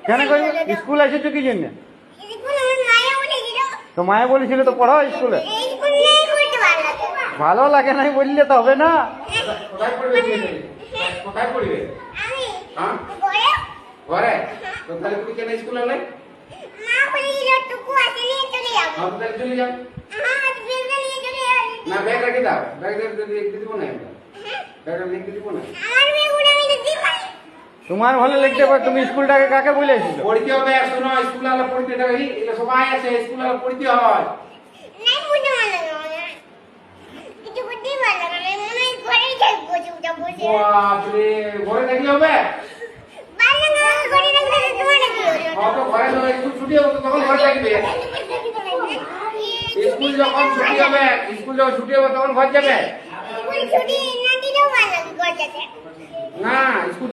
কেন করবে? স্কুল এসেছো কি জন্য? তো মায়ে বলেছিল তো পড়াও স্কুলে। ভালো লাগে নাই বললে তো হবে না। কোথায় পড়বে তুমি? কোথায় পড়বে? হ্যাঁ ঘরে। তো তাহলে তুমি কেন স্কুলে এলে? হ্যাঁ, তাহলে চলে যাও। না ব্যাগ রেখে দাও, ব্যাগ লিখতে দিব না, ব্যাগটা লিখতে দিব না। তোমার ভালো লিখতে পারো, তুমি স্কুলটাকে কাকে বলেছিল? পড়তে হবে, শোনো স্কুল আলা পড়তে দেবে, এগুলো সবাই আছে স্কুল আলা পড়তে হয়। বাপরে, ঘরে থাকলে হবে? তো ঘরে স্কুল ছুটি হবে তো তখন ঘরে থাকবে। স্কুল যখন ছুটি হবে, স্কুল যখন ছুটি হবে তখন ঘর যাবে। না স্কুল